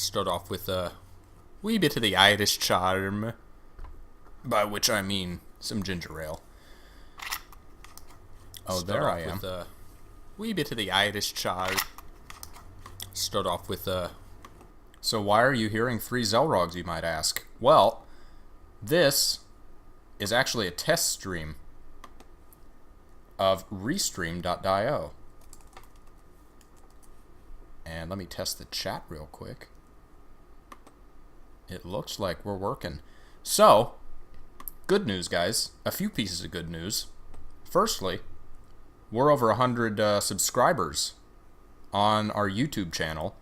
Start off with a wee bit of the Irish charm, by which I mean some ginger ale. Oh, there I am. With a wee bit of the Irish charm. Start off with a... So why are you hearing 3 Xelrogs, you might ask? Well, this is actually a test stream of Restream.io. And let me test the chat real quick. It looks like we're working. So, good news, guys. A few pieces of good news. Firstly, we're over 100 subscribers on our YouTube channel,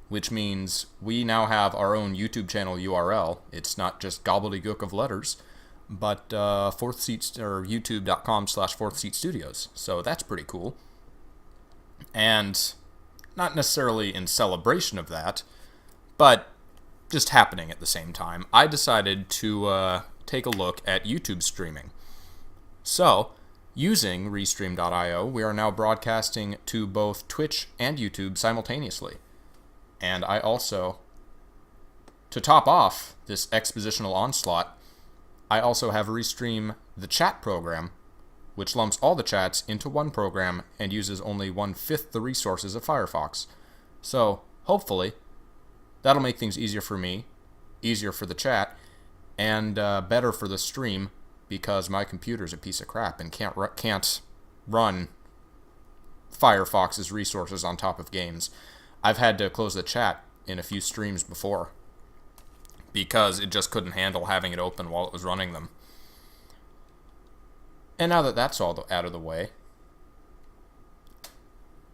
which means we now have our own YouTube channel URL. It's not just gobbledygook of letters, but youtube.com/fourthseatstudios. So that's pretty cool. And not necessarily in celebration of that, but just happening at the same time, I decided to take a look at YouTube streaming. So, using Restream.io, we are now broadcasting to both Twitch and YouTube simultaneously. And I also, to top off this expositional onslaught, I also have Restream the chat program, which lumps all the chats into one program and uses only 1/5 the resources of Firefox. So, hopefully, that'll make things easier for me, easier for the chat, and better for the stream, because my computer's a piece of crap and can't run Firefox's resources on top of games. I've had to close the chat in a few streams before, because it just couldn't handle having it open while it was running them. And now that that's all out of the way,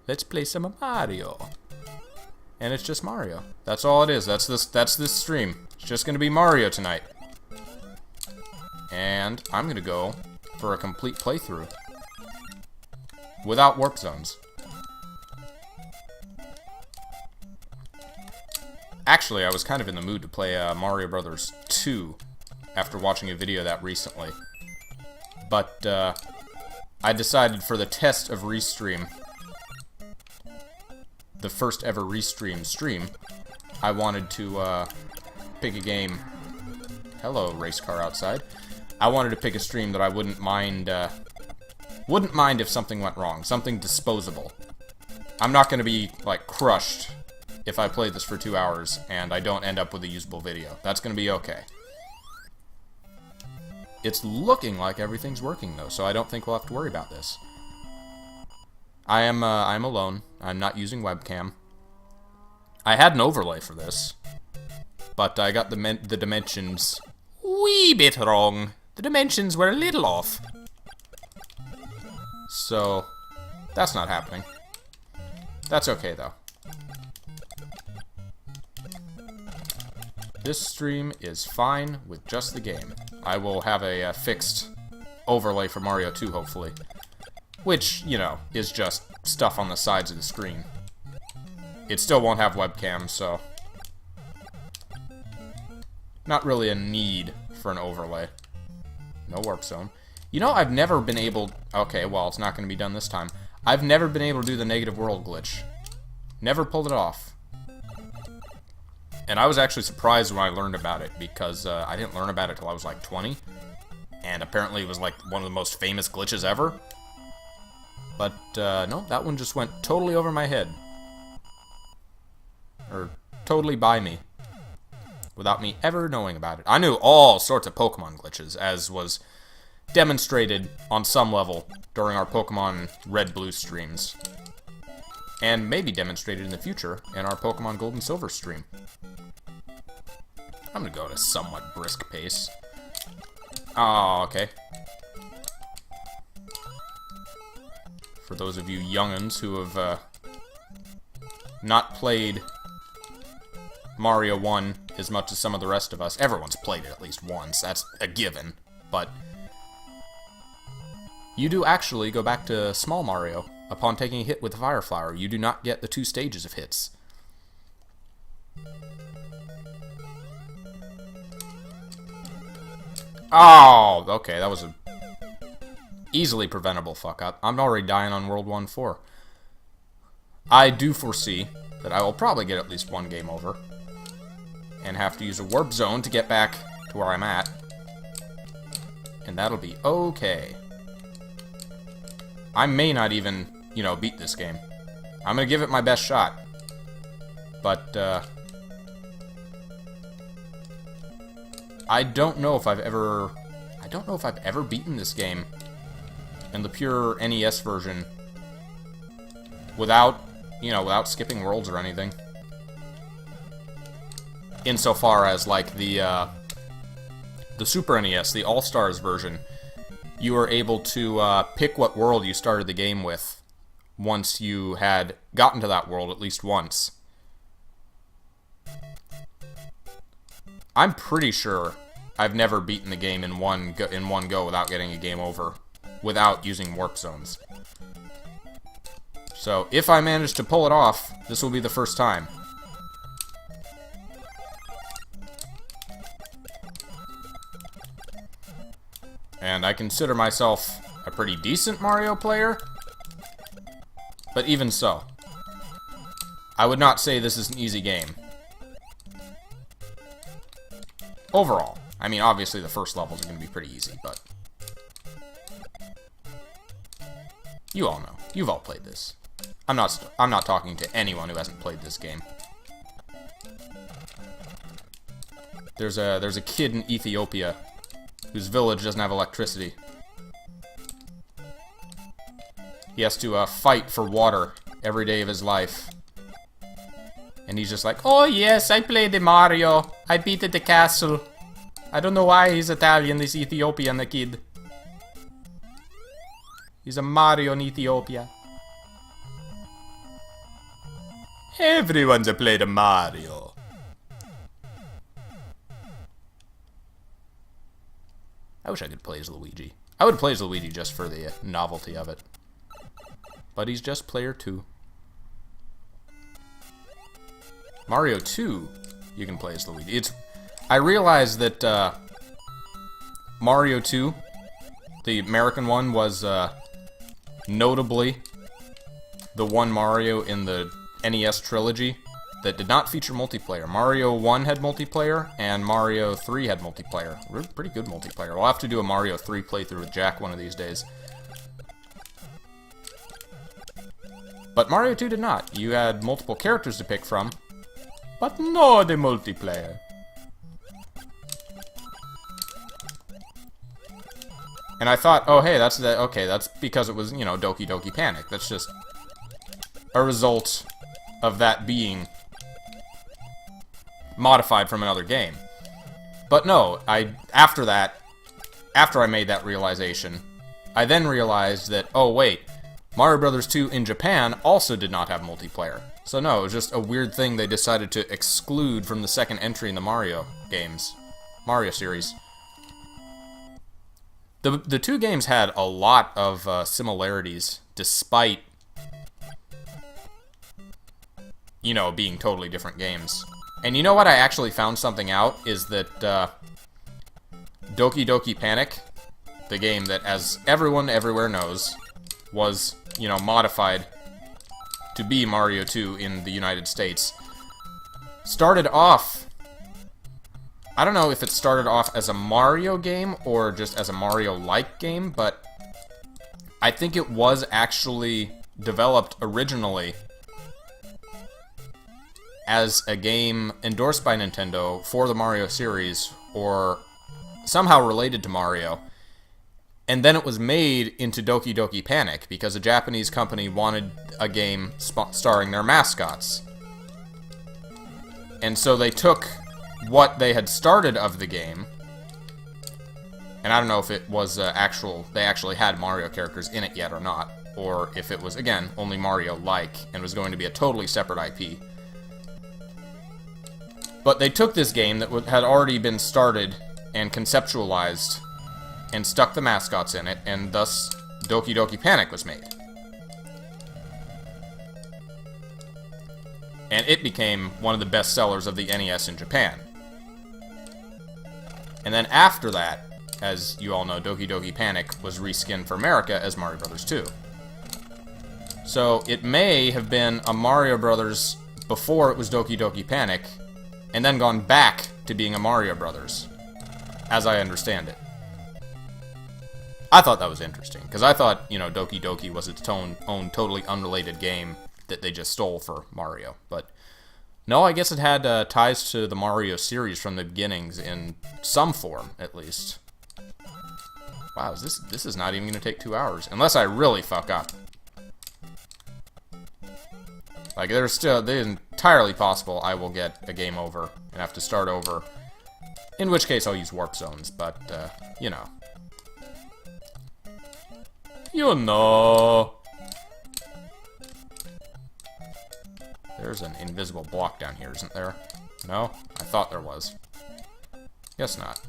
let's play some Mario. And it's just Mario. That's all it is. That's this stream. It's just gonna be Mario tonight. And I'm gonna go for a complete playthrough without warp zones. Actually, I was kind of in the mood to play Mario Brothers 2 after watching a video of that recently. But I decided for the test of Restream, the first ever Restream stream, I wanted to pick a game. Hello, race car outside. I wanted to pick a stream that I wouldn't mind if something went wrong, something disposable. I'm not going to be like crushed if I play this for 2 hours and I don't end up with a usable video. That's going to be okay. It's looking like everything's working though, so I don't think we'll have to worry about this. I'm alone. I'm not using webcam. I had an overlay for this, but I got the dimensions wee bit wrong. The dimensions were a little off. So, that's not happening. That's okay though. This stream is fine with just the game. I will have a fixed overlay for Mario 2, hopefully. Which, you know, is just stuff on the sides of the screen. It still won't have webcam, so... not really a need for an overlay. No warp zone. You know, I've never been able... okay, well, it's not going to be done this time. I've never been able to do the negative world glitch. Never pulled it off. And I was actually surprised when I learned about it, because I didn't learn about it till I was like 20. And apparently it was like one of the most famous glitches ever. But, no, that one just went totally over my head. Or, totally by me. Without me ever knowing about it. I knew all sorts of Pokemon glitches, as was demonstrated on some level during our Pokemon Red-Blue streams. And maybe demonstrated in the future in our Pokemon Gold and Silver stream. I'm gonna go at a somewhat brisk pace. Oh, okay. For those of you young'uns who have not played Mario 1 as much as some of the rest of us, everyone's played it at least once, that's a given, but you do actually go back to Small Mario upon taking a hit with the Fire Flower. You do not get the 2 stages of hits. Oh, okay, that was a easily preventable fuck-up. I'm already dying on World 1-4. I do foresee that I will probably get at least one game over. and have to use a warp zone to get back to where I'm at. And that'll be okay. I may not even, you know, beat this game. I'm gonna give it my best shot. But, I don't know if I've ever beaten this game in the pure NES version without, you know, without skipping worlds or anything. Insofar as, like, the Super NES, the All-Stars version, you were able to pick what world you started the game with once you had gotten to that world at least once. I'm pretty sure I've never beaten the game in one go without getting a game over, without using warp zones. So, if I manage to pull it off, this will be the first time. And I consider myself a pretty decent Mario player, but even so, I would not say this is an easy game. Overall. I mean, obviously the first levels are going to be pretty easy, but you all know. You've all played this. I'm not talking to anyone who hasn't played this game. There's a kid in Ethiopia whose village doesn't have electricity. He has to fight for water every day of his life. And he's just like, oh yes, I played the Mario. I beat the castle. I don't know why he's Italian, this Ethiopian the kid. He's a Mario in Ethiopia. Everyone's played a Mario. I wish I could play as Luigi. I would play as Luigi just for the novelty of it. But he's just player 2. Mario 2, you can play as Luigi. I realized that Mario 2, the American one, was notably the one Mario in the NES trilogy that did not feature multiplayer. Mario 1 had multiplayer, and Mario 3 had multiplayer. Pretty good multiplayer. We'll have to do a Mario 3 playthrough with Jack one of these days. But Mario 2 did not. You had multiple characters to pick from, but no the multiplayer. And I thought, oh hey, that's because it was, you know, Doki Doki Panic. That's just a result of that being modified from another game. But no, after I made that realization, I then realized that, oh wait, Mario Bros. 2 in Japan also did not have multiplayer. So no, it was just a weird thing they decided to exclude from the second entry in the Mario games. Mario series. The two games had a lot of similarities, despite, you know, being totally different games. And you know what? I actually found something out, is that Doki Doki Panic, the game that, as everyone everywhere knows, was, you know, modified to be Mario 2 in the United States, started off... I don't know if it started off as a Mario game or just as a Mario-like game, but I think it was actually developed originally as a game endorsed by Nintendo for the Mario series, or somehow related to Mario. And then it was made into Doki Doki Panic because a Japanese company wanted a game starring their mascots. And so they took what they had started of the game, and I don't know if it was they actually had Mario characters in it yet or not, or if it was, again, only Mario-like, and was going to be a totally separate IP. But they took this game that had already been started and conceptualized, and stuck the mascots in it, and thus Doki Doki Panic was made. And it became one of the best sellers of the NES in Japan. And then after that, as you all know, Doki Doki Panic was reskinned for America as Mario Bros. 2. So it may have been a Mario Bros. Before it was Doki Doki Panic, and then gone back to being a Mario Brothers, as I understand it. I thought that was interesting, because I thought, you know, Doki Doki was its own totally unrelated game that they just stole for Mario. But no, I guess it had ties to the Mario series from the beginnings in some form, at least. Wow, this is not even going to take 2 hours, unless I really fuck up. Like, there's entirely possible I will get a game over and have to start over, in which case I'll use warp zones, but, you know. You know. There's an invisible block down here, isn't there? No? I thought there was. Guess not.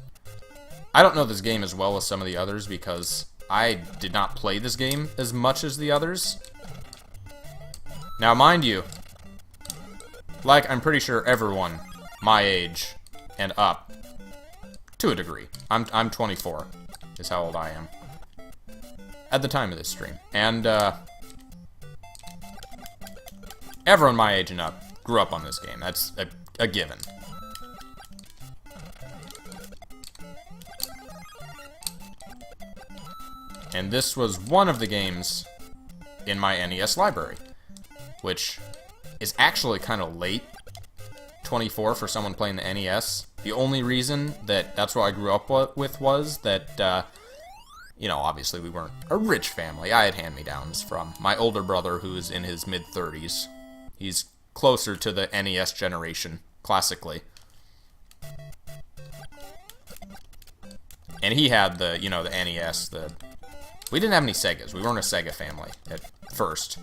I don't know this game as well as some of the others because I did not play this game as much as the others. Now, mind you, like I'm pretty sure everyone my age and up, to a degree. I'm 24, is how old I am at the time of this stream. And, everyone my age and up grew up on this game. That's a given. And this was one of the games in my NES library, which is actually kind of late, 24 for someone playing the NES. The only reason that's what I grew up with was that, you know, obviously we weren't a rich family. I had hand-me-downs from my older brother, who is in his mid-30s. He's closer to the NES generation, classically. And he had the, you know, the NES, we didn't have any Segas. We weren't a Sega family at first.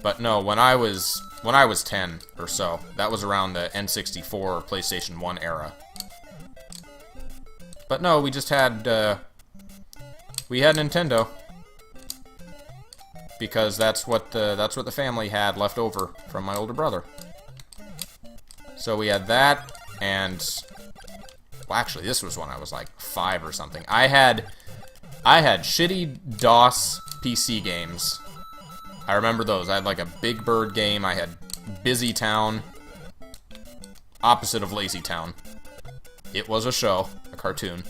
But no, when I was 10 or so, that was around the N64 or PlayStation 1 era. But no, we just had, we had Nintendo. Because that's what the family had left over from my older brother. So we had that, and well, actually, this was when I was like 5 or something. I had shitty DOS PC games. I remember those. I had like a Big Bird game. I had Busy Town. Opposite of Lazy Town. It was a show, a cartoon.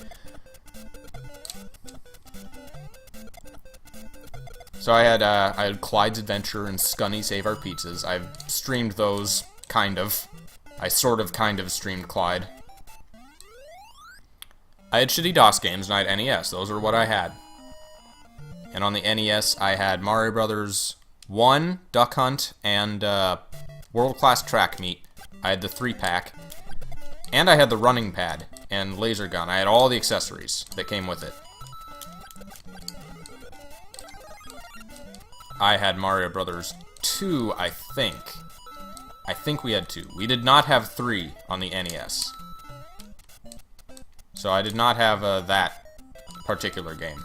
So I had Clyde's Adventure and Scunny Save Our Pizzas. I've streamed those, kind of. I kind of streamed Clyde. I had shitty DOS games and I had NES. Those were what I had. And on the NES, I had Mario Brothers 1, Duck Hunt, and World Class Track Meet. I had the 3-pack. And I had the running pad and laser gun. I had all the accessories that came with it. I had Mario Brothers 2, I think. I think we had 2. We did not have 3 on the NES. So I did not have that particular game.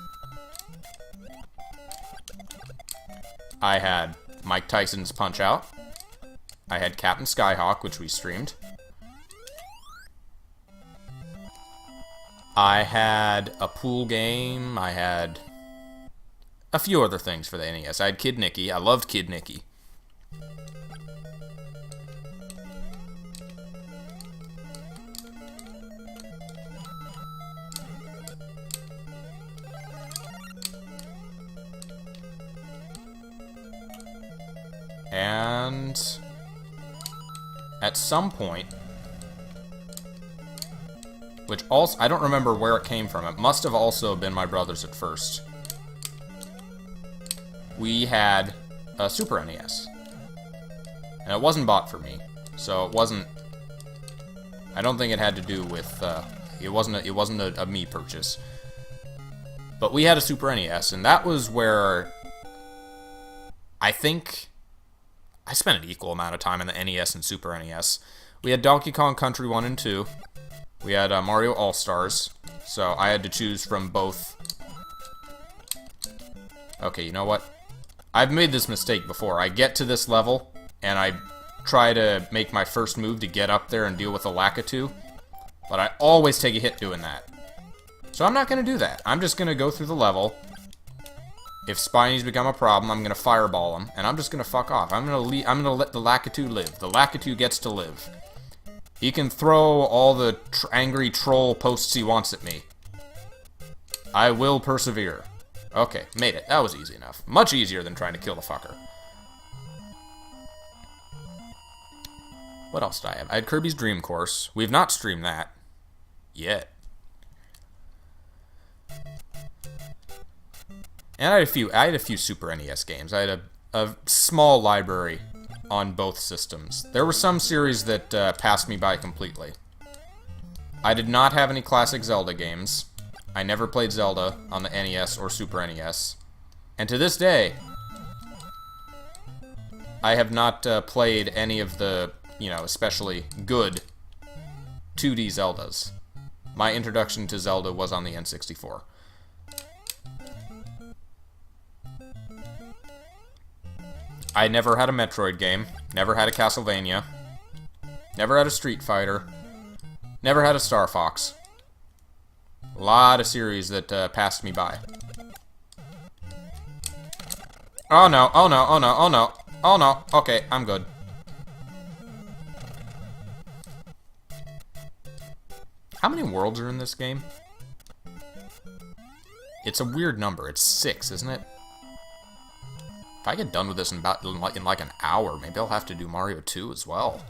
I had Mike Tyson's Punch-Out. I had Captain Skyhawk, which we streamed. I had a pool game. I had a few other things for the NES. I had Kid Nicky. I loved Kid Nicky. And at some point, which also, I don't remember where it came from. It must have also been my brother's at first. We had a Super NES. And it wasn't bought for me. So it wasn't, I don't think it had to do with, it wasn't a me purchase. But we had a Super NES, and that was where I think I spent an equal amount of time in the NES and Super NES. We had Donkey Kong Country 1 and 2. We had Mario All-Stars. So I had to choose from both. Okay, you know what? I've made this mistake before. I get to this level, and I try to make my first move to get up there and deal with a Lakitu. But I always take a hit doing that. So I'm not going to do that. I'm just going to go through the level If Spinies become a problem, I'm gonna fireball him, and I'm just gonna fuck off. I'm gonna let the Lakitu live. The Lakitu gets to live. He can throw all the angry troll posts he wants at me. I will persevere. Okay, made it. That was easy enough. Much easier than trying to kill the fucker. What else did I have? I had Kirby's Dream Course. We've not streamed that yet. And I had a few Super NES games. I had a small library on both systems. There were some series that passed me by completely. I did not have any classic Zelda games. I never played Zelda on the NES or Super NES. And to this day, I have not played any of the, you know, especially good 2D Zeldas. My introduction to Zelda was on the N64. I never had a Metroid game, never had a Castlevania, never had a Street Fighter, never had a Star Fox. A lot of series that passed me by. Oh no, oh no, oh no, oh no, oh no, okay, I'm good. How many worlds are in this game? It's a weird number, it's 6, isn't it? If I get done with this in like an hour, maybe I'll have to do Mario 2 as well.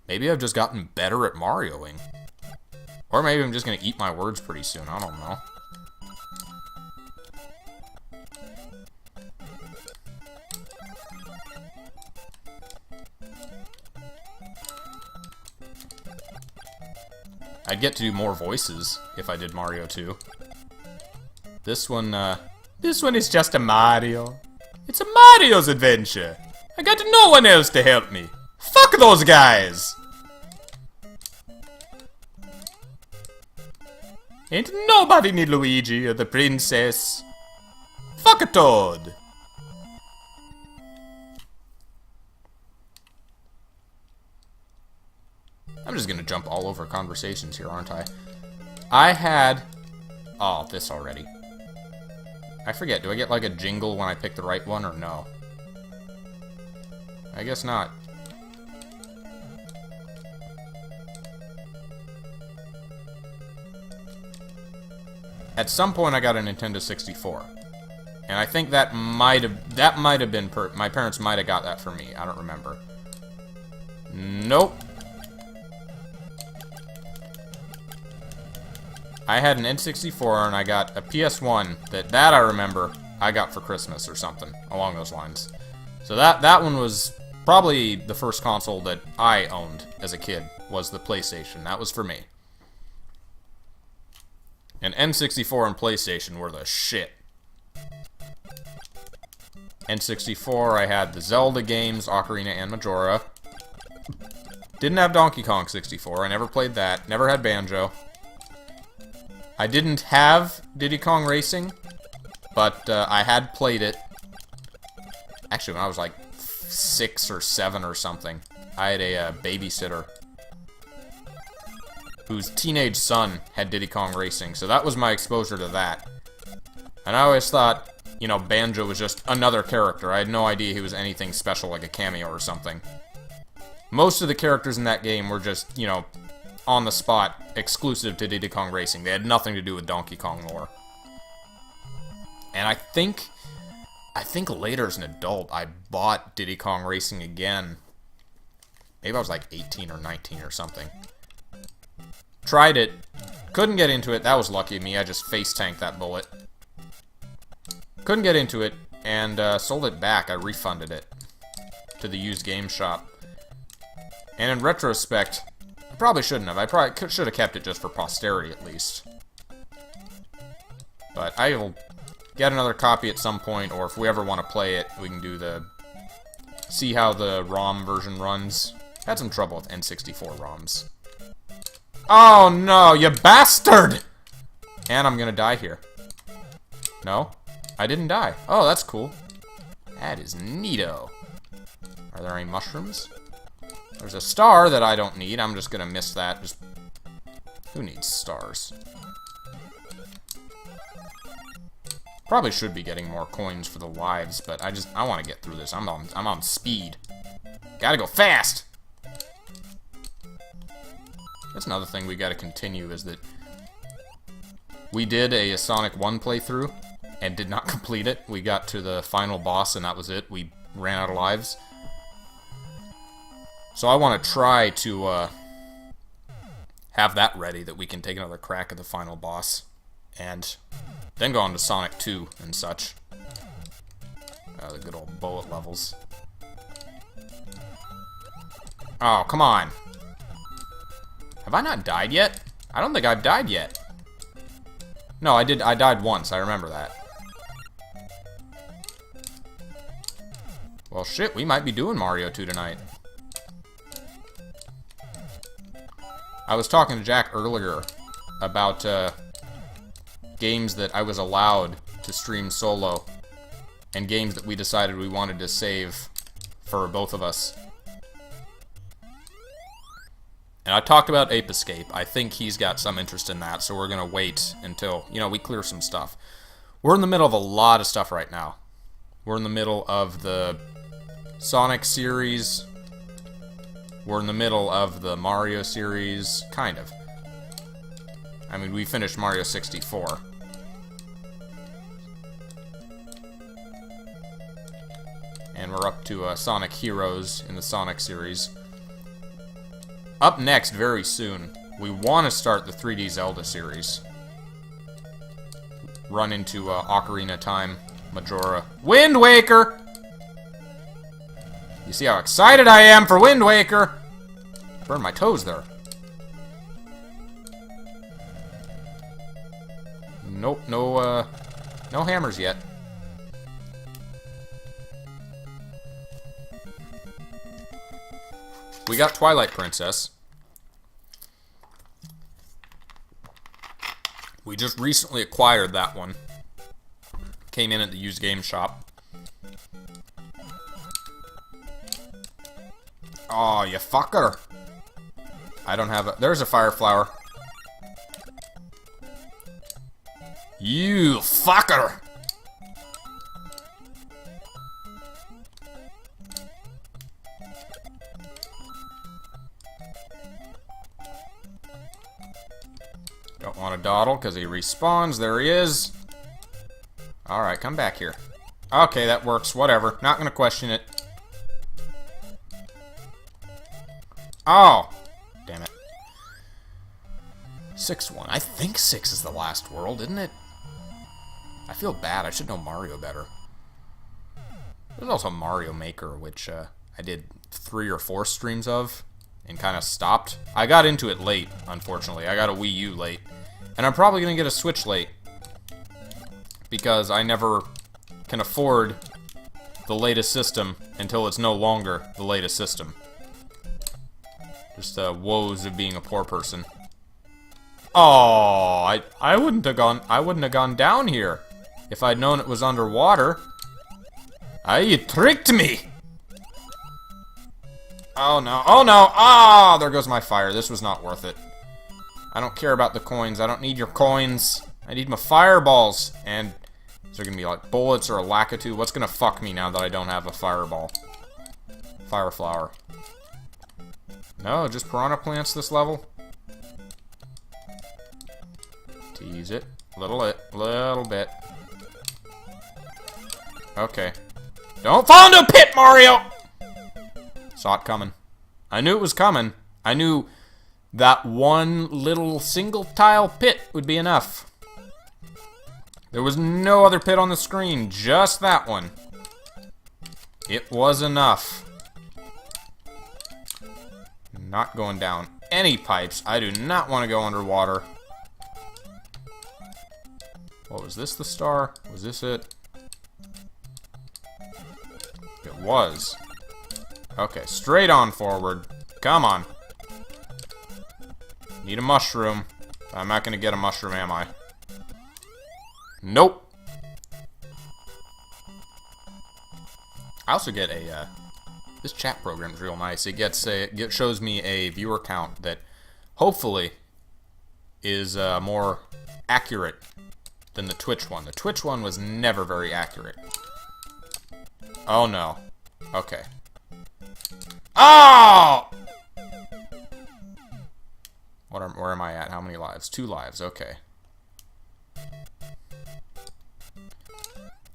Maybe I've just gotten better at Marioing. Or maybe I'm just gonna eat my words pretty soon, I don't know. I'd get to do more voices if I did Mario 2. This one is just a Mario. It's a Mario's adventure. I got no one else to help me. Fuck those guys! Ain't nobody need Luigi or the princess. Fuck a Toad. I'm just gonna jump all over conversations here, aren't I? I had... Oh, this already. I forget, do I get like a jingle when I pick the right one or no? I guess not. At some point I got a Nintendo 64. And I think that might have been my parents might have got that for me. I don't remember. Nope. I had an N64 and I got a PS1 that I remember I got for Christmas or something along those lines. So that one was probably the first console that I owned as a kid, was the PlayStation. That was for me. And N64 and PlayStation were the shit. N64, I had the Zelda games, Ocarina and Majora. Didn't have Donkey Kong 64, I never played that. Never had Banjo. I didn't have Diddy Kong Racing, but I had played it. Actually, when I was like 6 or 7 or something, I had a babysitter whose teenage son had Diddy Kong Racing, so that was my exposure to that. And I always thought, you know, Banjo was just another character. I had no idea he was anything special, like a cameo or something. Most of the characters in that game were just, you know, on the spot, exclusive to Diddy Kong Racing. They had nothing to do with Donkey Kong lore. And I think later as an adult, I bought Diddy Kong Racing again. Maybe I was like 18 or 19 or something. Tried it. Couldn't get into it. That was lucky of me. I just face-tanked that bullet. Couldn't get into it, and sold it back. I refunded it to the used game shop. And in retrospect, I probably shouldn't have. I probably should have kept it just for posterity, at least. But I will get another copy at some point, or if we ever want to play it, we can do the... see how the ROM version runs. Had some trouble with N64 ROMs. Oh no, you bastard! And I'm gonna die here. No? I didn't die. Oh, that's cool. That is neato. Are there any mushrooms? There's a star that I don't need. I'm just gonna miss that. Just... who needs stars? Probably should be getting more coins for the lives, but I want to get through this. I'm on speed. Gotta go fast! That's another thing we gotta continue, is that we did a Sonic 1 playthrough and did not complete it. We got to the final boss and that was it. We ran out of lives. So I want to try to have that ready, that we can take another crack at the final boss. And then go on to Sonic 2 and such. The good old bullet levels. Oh, come on. Have I not died yet? I don't think I've died yet. No, I did. I died once. I remember that. Well, shit, we might be doing Mario 2 tonight. I was talking to Jack earlier about games that I was allowed to stream solo, and games that we decided we wanted to save for both of us. And I talked about Ape Escape. I think he's got some interest in that, so we're gonna wait until, you know, we clear some stuff. We're in the middle of a lot of stuff right now. We're in the middle of the Sonic series. We're in the middle of the Mario series, kind of. I mean, we finished Mario 64. And we're up to Sonic Heroes in the Sonic series. Up next, very soon, we want to start the 3D Zelda series. Run into Ocarina of Time, Majora. Wind Waker! You see how excited I am for Wind Waker? Burned my toes there. Nope, no hammers yet. We got Twilight Princess. We just recently acquired that one. Came in at the used game shop. Oh, you fucker. I don't have a... There's a fire flower. You fucker! Don't want to dawdle because he respawns. There he is. Alright, come back here. Okay, that works. Whatever. Not going to question it. Oh! Damn it. 6-1. I think 6 is the last world, isn't it? I feel bad. I should know Mario better. There's also Mario Maker, which I did 3 or 4 streams of and kind of stopped. I got into it late, unfortunately. I got a Wii U late. And I'm probably going to get a Switch late. Because I never can afford the latest system until it's no longer the latest system. Just woes of being a poor person. Oh, I wouldn't have gone down here if I'd known it was underwater. You tricked me. Oh no. Oh no. Ah, there goes my fire. This was not worth it. I don't care about the coins. I don't need your coins. I need my fireballs. And is there gonna be like bullets or a Lakitu? What's gonna fuck me now that I don't have a fireball? Fire flower. No, just piranha plants this level. Tease it. Little bit. Okay. Don't fall into a pit, Mario! Saw it coming. I knew it was coming. I knew that one little single tile pit would be enough. There was no other pit on the screen, just that one. It was enough. Not going down any pipes. I do not want to go underwater. What was this, the star? Was this it? It was. Okay, straight on forward. Come on. Need a mushroom. I'm not going to get a mushroom, am I? Nope. I also get a, this chat program is real nice. It shows me a viewer count that hopefully is more accurate than the Twitch one. The Twitch one was never very accurate. Oh no. Okay. Oh! Where am I at? How many lives? 2 lives, okay.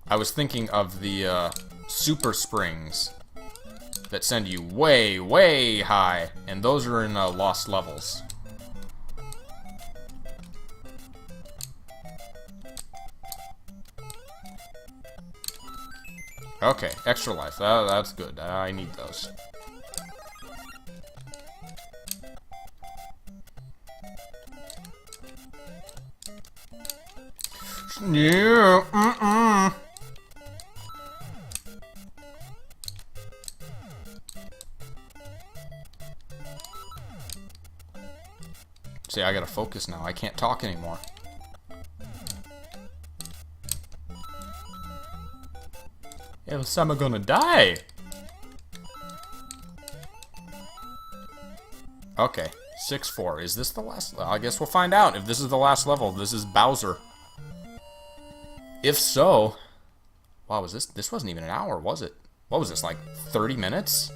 I was thinking of the super springs that send you way, way high, and those are in lost levels. Okay, extra life. That's good. I need those. Yeah, See, I gotta focus now. I can't talk anymore. Yeah, some are gonna die. Okay, 6-4. Is this the last? I guess we'll find out if this is the last level. This is Bowser. If so, wow, was this? This wasn't even an hour, was it? What was this, like 30 minutes?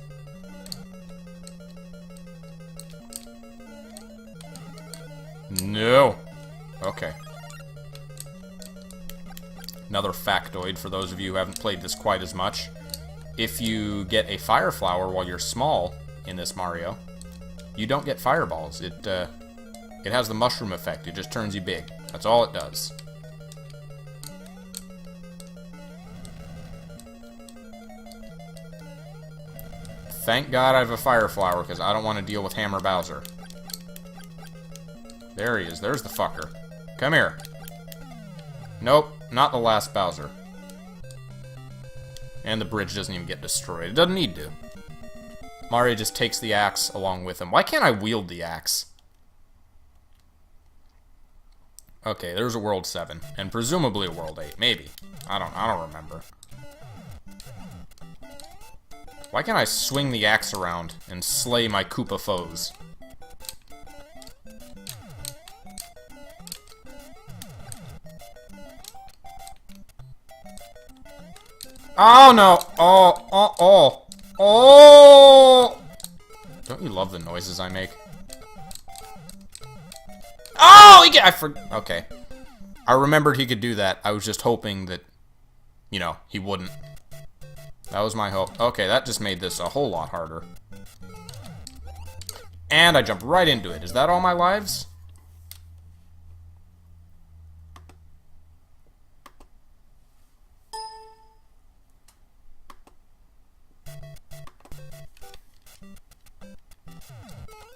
No. Okay. Another factoid for those of you who haven't played this quite as much. If you get a fire flower while you're small in this Mario, you don't get fireballs. It has the mushroom effect. It just turns you big. That's all it does. Thank God I have a fire flower, because I don't want to deal with Hammer Bowser. There he is. There's the fucker. Come here. Nope, not the last Bowser. And the bridge doesn't even get destroyed. It doesn't need to. Mario just takes the axe along with him. Why can't I wield the axe? Okay, there's a World 7. And presumably a World 8. Maybe. I don't remember. Why can't I swing the axe around and slay my Koopa foes? Oh no! Oh! Don't you love the noises I make? Oh! Okay. I remembered he could do that. I was just hoping that, you know, he wouldn't. That was my hope. Okay, that just made this a whole lot harder. And I jumped right into it. Is that all my lives?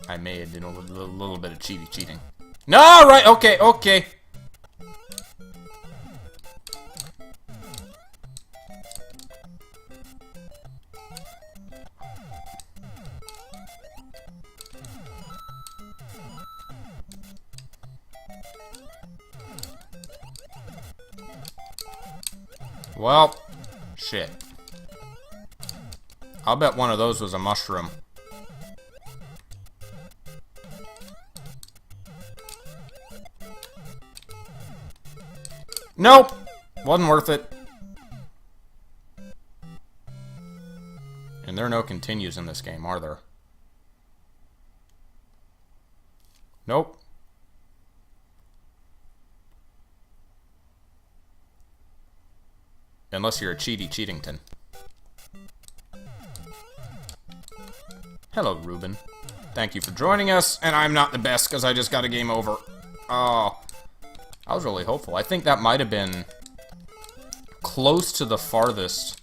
I made a little bit of cheating. No, right, okay. Well, shit. I'll bet one of those was a mushroom. Nope! Wasn't worth it. And there are no continues in this game, are there? Nope. Unless you're a Cheatington. Hello, Ruben. Thank you for joining us, and I'm not the best because I just got a game over. Oh, I was really hopeful. I think that might have been close to the farthest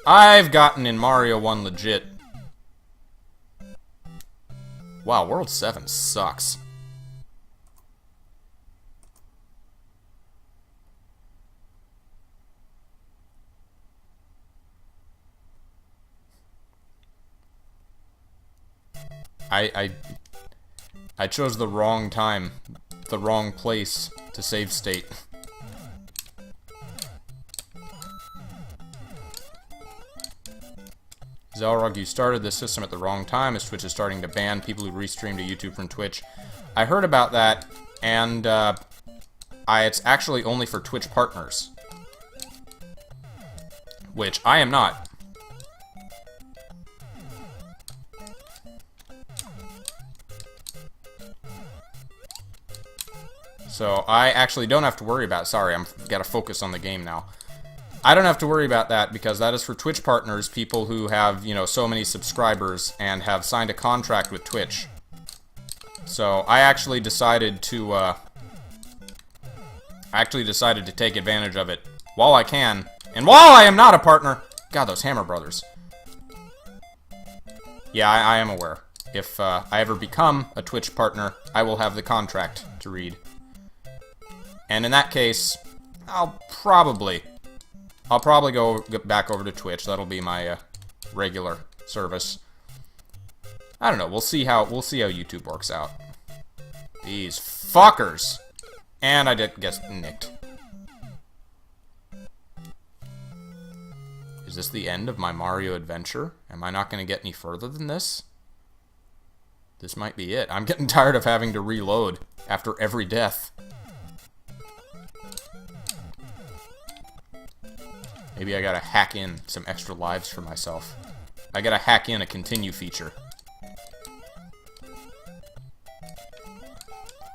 I've gotten in Mario 1 legit. Wow, World 7 sucks. I chose the wrong time, the wrong place to save state. Xelrog, you started this system at the wrong time as Twitch is starting to ban people who restream to YouTube from Twitch. I heard about that, and it's actually only for Twitch partners. Which I am not. So I actually don't have to worry about... Sorry, I'm gotta focus on the game now. I don't have to worry about that because that is for Twitch partners, people who have, you know, so many subscribers and have signed a contract with Twitch. So I actually decided to take advantage of it while I can, and while I am not a partner. God, those Hammer Brothers. Yeah, I am aware. If I ever become a Twitch partner, I will have the contract to read. And in that case, I'll probably go back over to Twitch. That'll be my regular service. I don't know. We'll see how YouTube works out. These fuckers. And I did get nicked. Is this the end of my Mario adventure? Am I not going to get any further than this? This might be it. I'm getting tired of having to reload after every death. Maybe I gotta hack in some extra lives for myself. I gotta hack in a continue feature.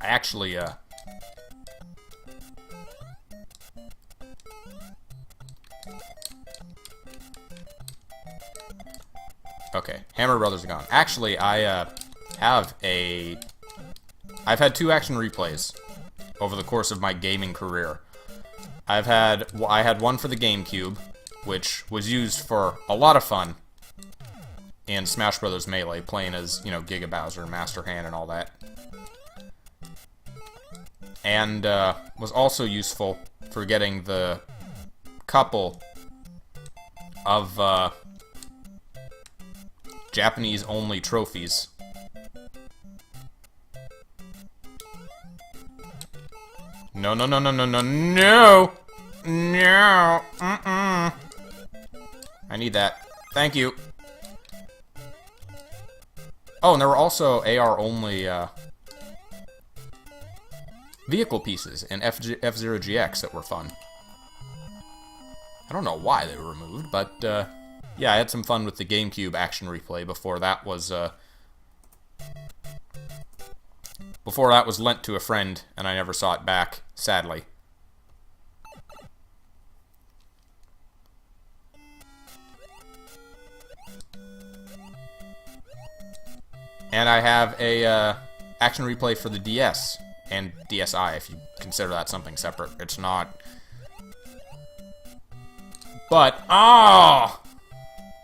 I actually, Okay, Hammer Brothers are gone. Actually, I've had 2 action replays over the course of my gaming career. I had one for the GameCube, which was used for a lot of fun in Smash Bros. Melee, playing as, you know, Giga Bowser, Master Hand, and all that. And was also useful for getting the couple of Japanese-only trophies. No, no, no, no, no, no, no! No! I need that. Thank you. Oh, and there were also AR-only, vehicle pieces in F-Zero GX that were fun. I don't know why they were removed, but, yeah, I had some fun with the GameCube action replay before that was lent to a friend, and I never saw it back, sadly. And I have a action replay for the DS and DSi, if you consider that something separate. It's not. But, oh!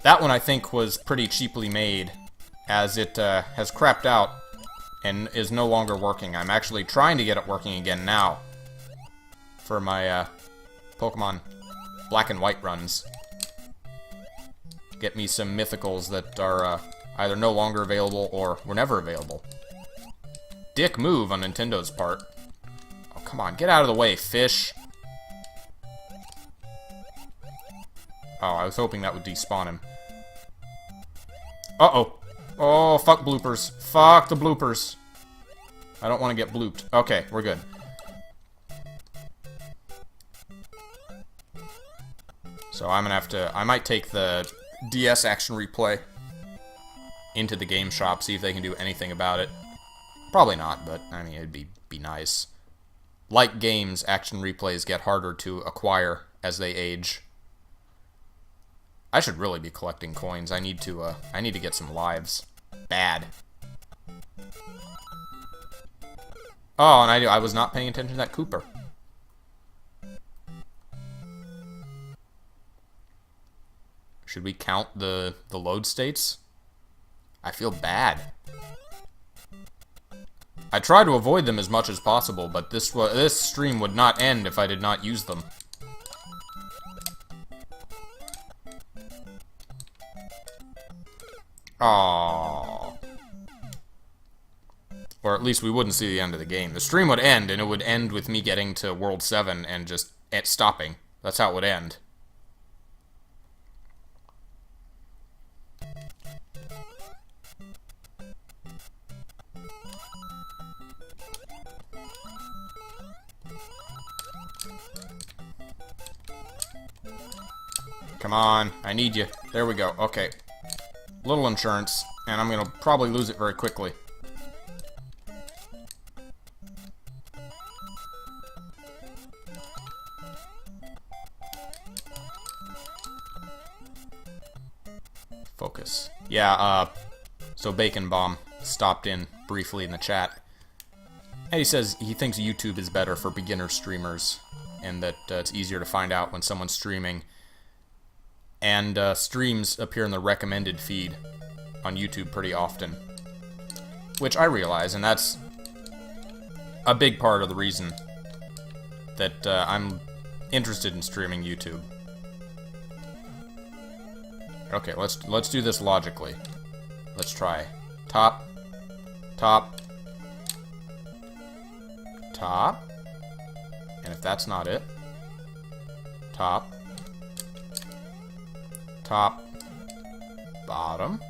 That one I think was pretty cheaply made, as it has crapped out and is no longer working. I'm actually trying to get it working again now for my Pokemon Black and White runs. Get me some mythicals that are either no longer available or were never available. Dick move on Nintendo's part. Oh, come on, get out of the way, fish. Oh, I was hoping that would despawn him. Uh-oh. Oh, fuck bloopers. Fuck the bloopers. I don't want to get blooped. Okay, we're good. So I'm gonna have to... I might take the DS action replay into the game shop, see if they can do anything about it. Probably not, but, I mean, it'd be nice. Like games, action replays get harder to acquire as they age. I should really be collecting coins. I need to get some lives. Bad. Oh, and I was not paying attention to that Cooper. Should we count the load states? I feel bad. I try to avoid them as much as possible, but this stream would not end if I did not use them. Aww. Or at least we wouldn't see the end of the game. The stream would end, and it would end with me getting to World 7 and just stopping. That's how it would end. Come on, I need you. There we go. Okay. Little insurance, and I'm gonna probably lose it very quickly. Focus. Yeah, so Bacon Bomb stopped in briefly in the chat. And he says he thinks YouTube is better for beginner streamers, and that it's easier to find out when someone's streaming. And streams appear in the recommended feed on YouTube pretty often. Which I realize, and that's a big part of the reason that I'm interested in streaming YouTube. Okay, let's do this logically. Let's try. Top. Top. Top. And if that's not it, top. Top. Bottom.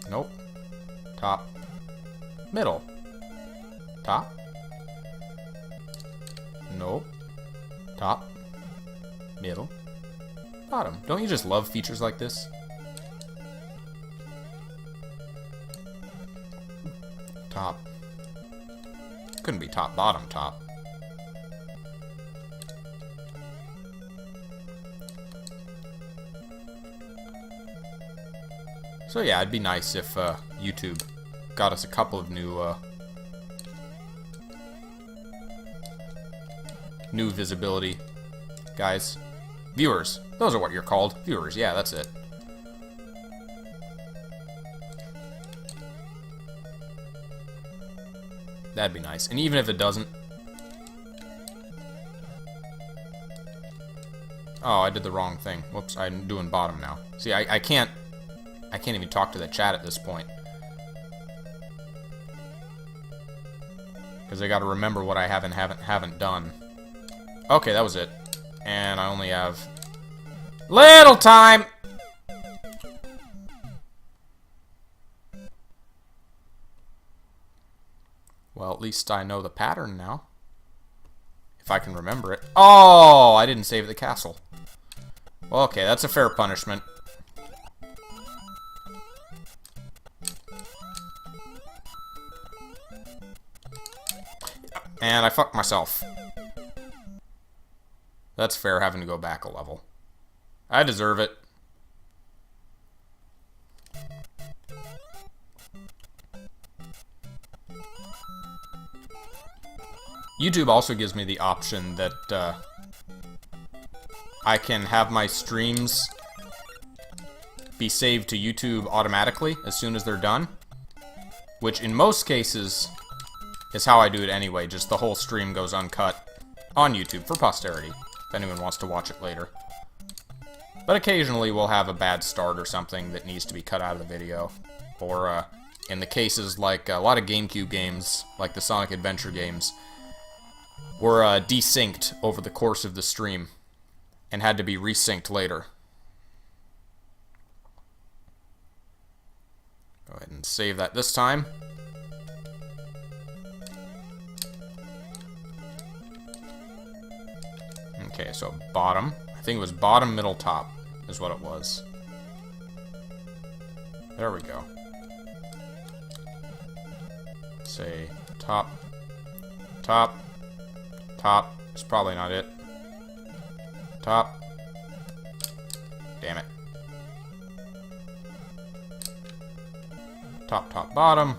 Nope. Top. Middle. Top. Nope. Top. Middle. Bottom. Don't you just love features like this? Top. Couldn't be top, bottom, top. So yeah, it'd be nice if YouTube got us a couple of new new visibility guys. Viewers. Those are what you're called. Viewers, yeah, that's it. That'd be nice. And even if it doesn't... Oh, I did the wrong thing. Whoops, I'm doing bottom now. See, I can't even talk to the chat at this point. Because I gotta remember what I haven't done. Okay, that was it. And I only have... little time! Well, at least I know the pattern now. If I can remember it. Oh, I didn't save the castle. Well, okay, that's a fair punishment. And I fucked myself. That's fair, having to go back a level. I deserve it. YouTube also gives me the option that I can have my streams be saved to YouTube automatically as soon as they're done. Which in most cases is how I do it anyway, just the whole stream goes uncut on YouTube for posterity, if anyone wants to watch it later. But occasionally we'll have a bad start or something that needs to be cut out of the video. Or in the cases like a lot of GameCube games, like the Sonic Adventure games, were desynced over the course of the stream and had to be resynced later. Go ahead and save that this time. Okay, so bottom. I think it was bottom, middle, top is what it was. There we go. Say top, top, top. It's probably not it. Top. Damn it. Top, top, bottom.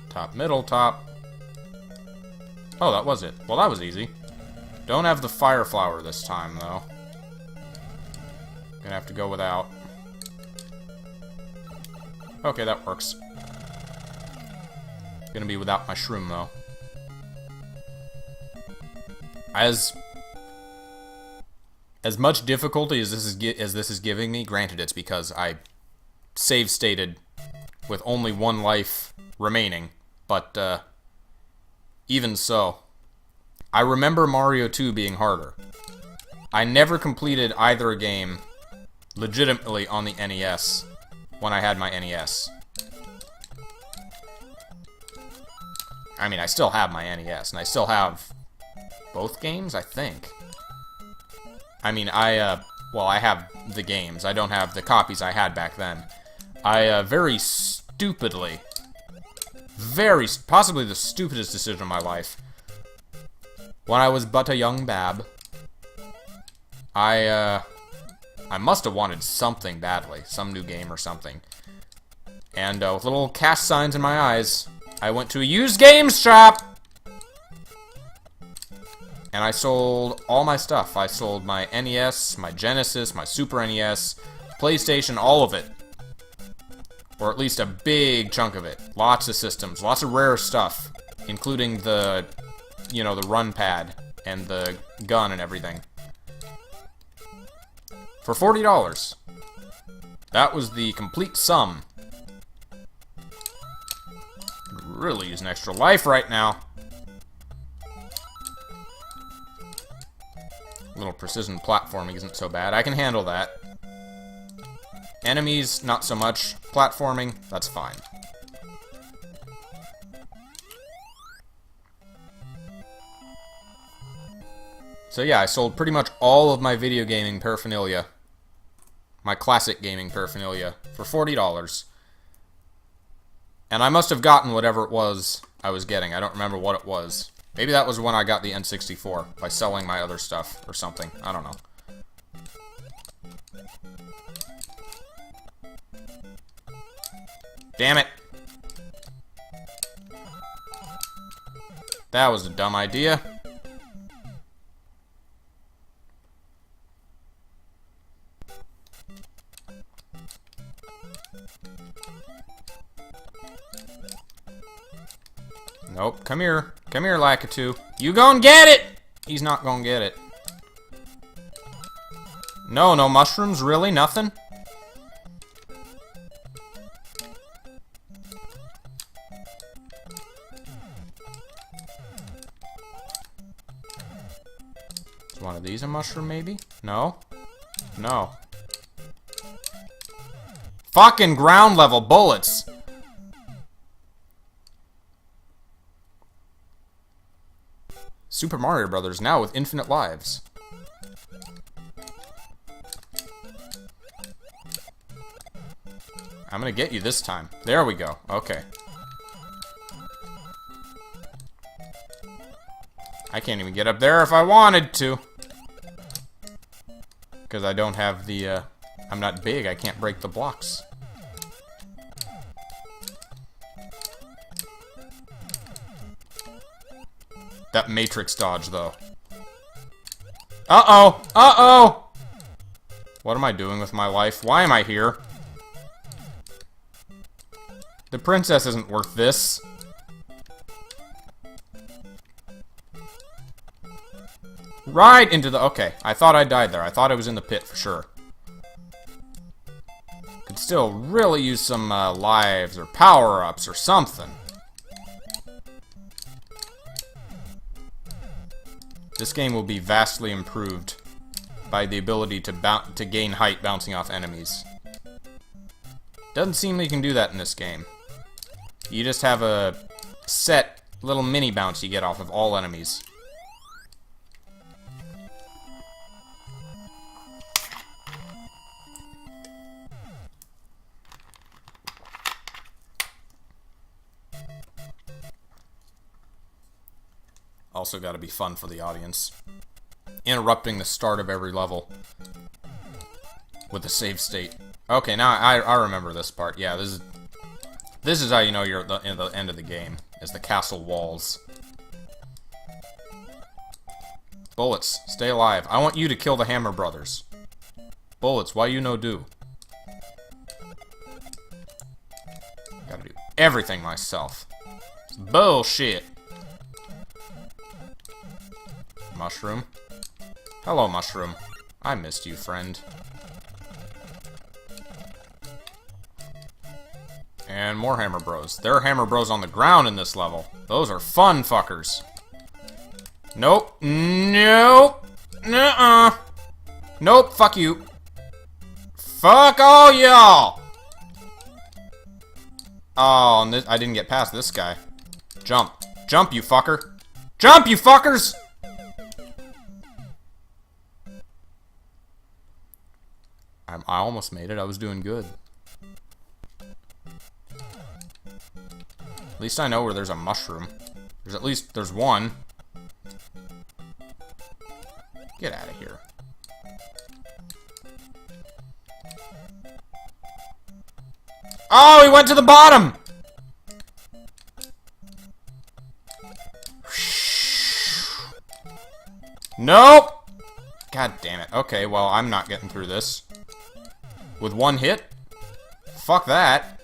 Top, middle, top. Oh, that was it. Well, that was easy. Don't have the fire flower this time, though. Gonna have to go without. Okay, that works. Gonna be without my shroom, though. As much difficulty as this is giving me, granted it's because I save stated with only one life remaining, but even so, I remember Mario 2 being harder. I never completed either game legitimately on the NES when I had my NES. I mean, I still have my NES, and I still have both games, I think. I mean, well, I have the games. I don't have the copies I had back then. I, very stupidly, possibly the stupidest decision of my life, when I was but a young bab, I must have wanted something badly, some new game or something. And, with little cash signs in my eyes, I went to a used games shop! And I sold all my stuff. I sold my NES, my Genesis, my Super NES, PlayStation, all of it. Or at least a big chunk of it. Lots of systems, lots of rare stuff, including the, you know, the run pad and the gun and everything. For $40. That was the complete sum. Really use an extra life right now. Little precision platforming isn't so bad. I can handle that. Enemies, not so much. Platforming, that's fine. So yeah, I sold pretty much all of my video gaming paraphernalia. My classic gaming paraphernalia for $40. And I must have gotten whatever it was I was getting. I don't remember what it was. Maybe that was when I got the N64, by selling my other stuff or something. I don't know. Damn it. That was a dumb idea. Nope, come here. Come here, Lakitu. You gon' get it! He's not gonna get it. No, no mushrooms? Really? Nothing? Is one of these a mushroom, maybe? No? No. Fucking ground level bullets! Super Mario Brothers now with infinite lives. I'm gonna get you this time. There we go. Okay. I can't even get up there if I wanted to. Because I don't have the, I'm not big. I can't break the blocks. That Matrix dodge, though. Uh-oh! Uh-oh! What am I doing with my life? Why am I here? The princess isn't worth this. Right into the... Okay, I thought I died there. I thought I was in the pit for sure. Could still really use some lives or power-ups or something. This game will be vastly improved by the ability to gain height bouncing off enemies. Doesn't seem like you can do that in this game. You just have a set little mini bounce you get off of all enemies. Also got to be fun for the audience. Interrupting the start of every level with a save state. Okay, now I remember this part. Yeah, this is how you know you're at the end of the game. Is the castle walls. Bullets, stay alive. I want you to kill the Hammer Brothers. Bullets, why you no do? Gotta do everything myself. It's bullshit. Mushroom. Hello, Mushroom. I missed you, friend. And more Hammer Bros. There are Hammer Bros on the ground in this level. Those are fun fuckers. Nope. Nope. Nuh-uh. Nope. Fuck you. Fuck all y'all. Oh, and I didn't get past this guy. Jump. Jump, you fucker. Jump, you fuckers! I almost made it. I was doing good. At least I know where there's a mushroom. There's one. Get out of here. Oh, he went to the bottom! Nope! God damn it. Okay, well, I'm not getting through this. With one hit? Fuck that.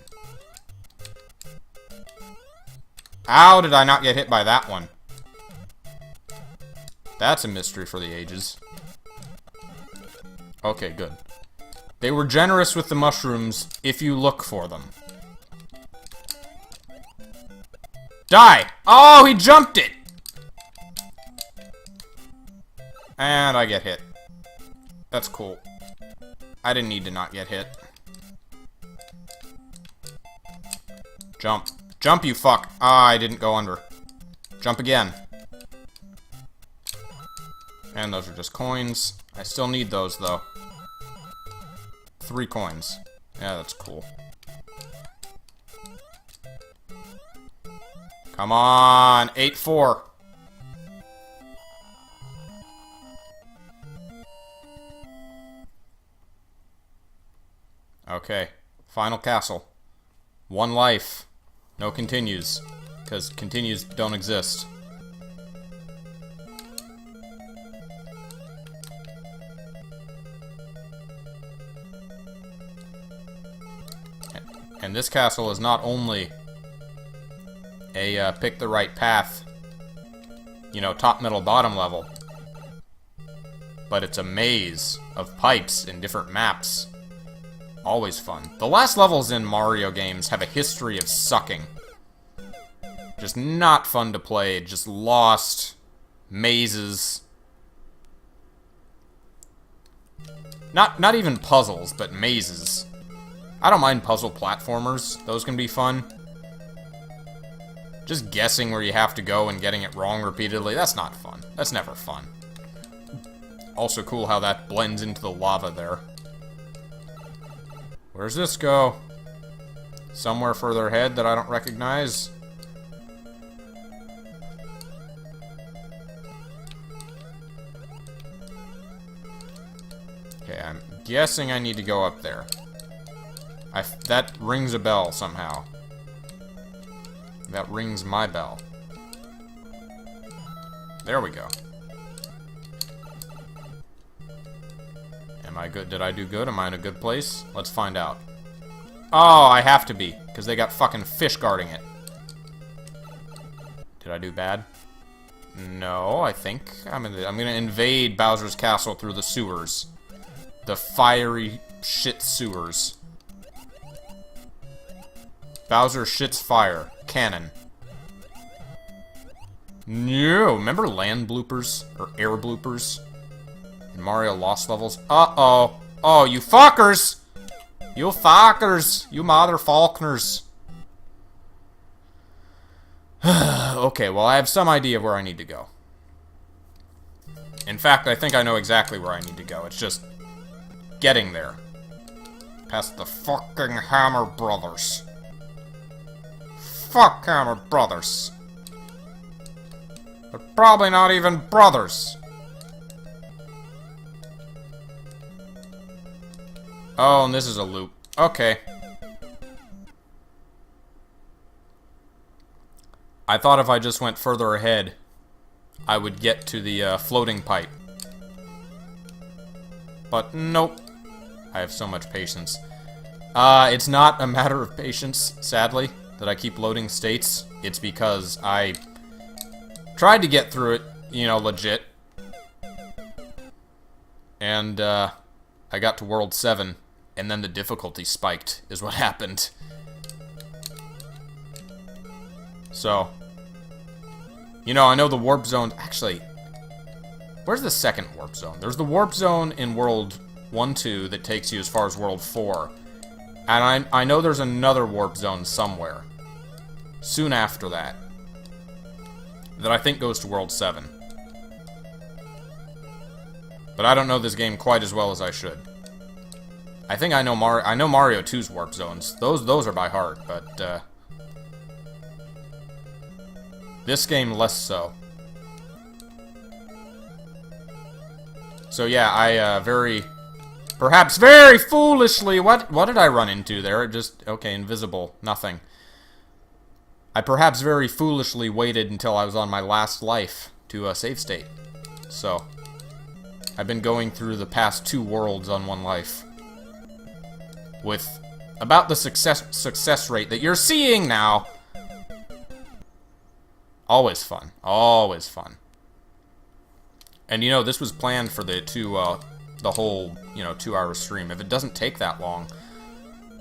How did I not get hit by that one? That's a mystery for the ages. Okay, good. They were generous with the mushrooms if you look for them. Die! Oh, he jumped it! And I get hit. That's cool. I didn't need to not get hit. Jump. Jump, you fuck. Ah, I didn't go under. Jump again. And those are just coins. I still need those, though. 3 coins. Yeah, that's cool. Come on! 8-4. Okay. Final castle. 1 life. No continues. Because continues don't exist. And this castle is not only a pick the right path, you know, top, middle, bottom level, but it's a maze of pipes in different maps. Always fun. The last levels in Mario games have a history of sucking. Just not fun to play, just lost, mazes. Not even puzzles, but mazes. I don't mind puzzle platformers. Those can be fun. Just guessing where you have to go and getting it wrong repeatedly, that's not fun. That's never fun. Also cool how that blends into the lava there. Where's this go? Somewhere further ahead that I don't recognize. Okay, I'm guessing I need to go up there. That rings a bell somehow. That rings my bell. There we go. Am I good? Did I do good? Am I in a good place? Let's find out. Oh, I have to be, because they got fucking fish guarding it. Did I do bad? No, I think I'm gonna invade Bowser's castle through the sewers. The fiery shit sewers. Bowser shits fire. Cannon. No, remember land bloopers? Or air bloopers? In Mario Lost levels? Uh-oh. Oh, you fuckers! You fuckers! You mother Faulkners. Okay, well, I have some idea of where I need to go. In fact, I think I know exactly where I need to go. It's just getting there. Past the fucking Hammer Brothers. Fuck Hammer Brothers. They're probably not even brothers. Oh, and this is a loop. Okay. I thought if I just went further ahead, I would get to the floating pipe. But nope. I have so much patience. It's not a matter of patience, sadly, that I keep loading states. It's because I tried to get through it, you know, legit. And, I got to World 7, and then the difficulty spiked, is what happened. So, you know, I know the warp zone... Actually, where's the second warp zone? There's the warp zone in World 1-2 that takes you as far as World 4. And I know there's another warp zone somewhere. Soon after that. That I think goes to World 7. But I don't know this game quite as well as I should. I think I know Mario 2's warp zones. Those are by heart, but this game less so. So yeah, I perhaps very foolishly, what did I run into there? It just, okay, invisible, nothing. I perhaps very foolishly waited until I was on my last life to save state. So, I've been going through the past 2 worlds on 1 life. With about the success rate that you're seeing now. Always fun. Always fun. And you know, this was planned for the whole, 2-hour stream. If it doesn't take that long,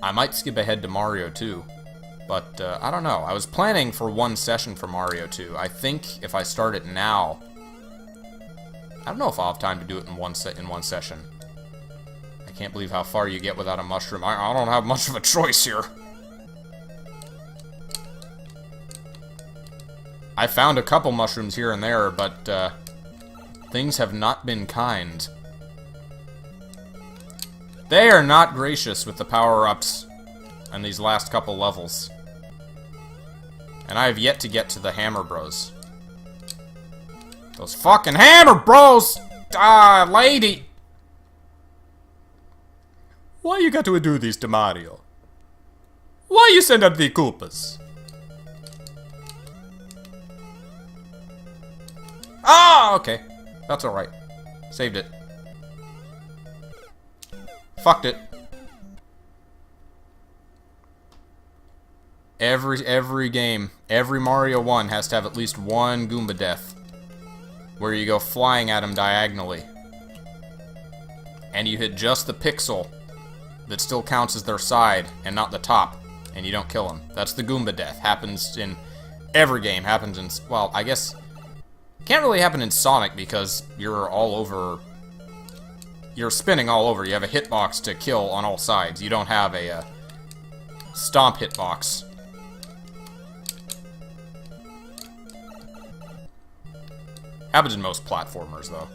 I might skip ahead to Mario 2. But, I don't know. I was planning for 1 session for Mario 2. I think if I start it now, I don't know if I'll have time to do it in one session. I can't believe how far you get without a mushroom. I don't have much of a choice here. I found a couple mushrooms here and there, but, things have not been kind. They are not gracious with the power-ups on these last couple levels. And I have yet to get to the Hammer Bros. Those fucking Hammer Bros! Ah, lady! Why you got to do this to Mario? Why you send out the Koopas? Ah, okay. That's alright. Saved it. Fucked it. Every game, every Mario 1 has to have at least 1 Goomba death. Where you go flying at him diagonally. And you hit just the pixel that still counts as their side and not the top. And you don't kill him. That's the Goomba death. Happens in every game. Happens in, well, I guess, can't really happen in Sonic because you're all over, you're spinning all over. You have a hitbox to kill on all sides. You don't have a stomp hitbox. Happens in most platformers, though.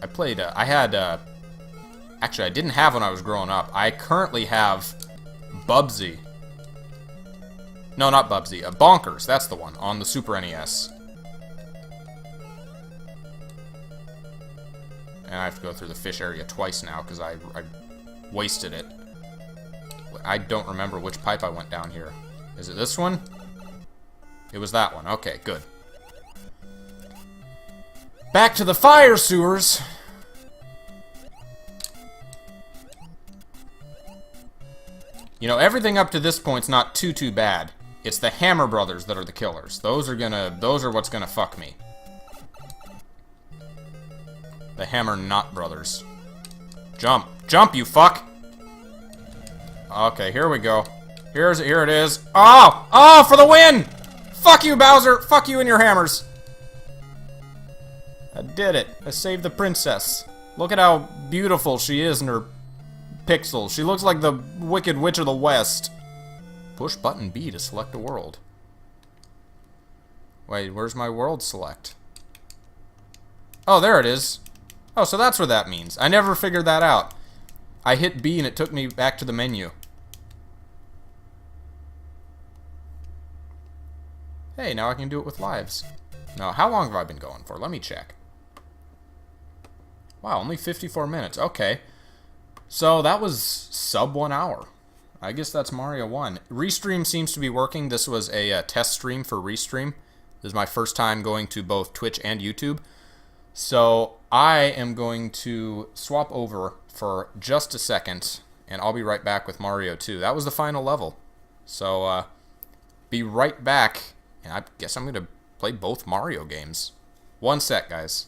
I played, actually, I didn't have when I was growing up. I currently have Bubsy. No, not Bubsy. Bonkers, that's the one, on the Super NES. And I have to go through the fish area twice now, because I wasted it. I don't remember which pipe I went down here. Is it this one? It was that one. Okay, good. Back to the fire sewers! You know, everything up to this point's not too bad. It's the Hammer Brothers that are the killers. Those are what's gonna fuck me. The Hammer Not Brothers. Jump. Jump, you fuck! Okay, here we go. Here it is. Oh! Oh, for the win! Fuck you, Bowser! Fuck you and your hammers! I did it. I saved the princess. Look at how beautiful she is in her pixels. She looks like the Wicked Witch of the West. Push button B to select a world. Wait, where's my world select? Oh, there it is. Oh, so that's what that means. I never figured that out. I hit B and it took me back to the menu. Hey, now I can do it with lives. Now, how long have I been going for? Let me check. Wow, only 54 minutes. Okay. So that was sub 1 hour. I guess that's Mario 1. Restream seems to be working. This was a test stream for Restream. This is my first time going to both Twitch and YouTube. So I am going to swap over for just a second, and I'll be right back with Mario 2. That was the final level. So, be right back, and I guess I'm going to play both Mario games. 1 sec, guys.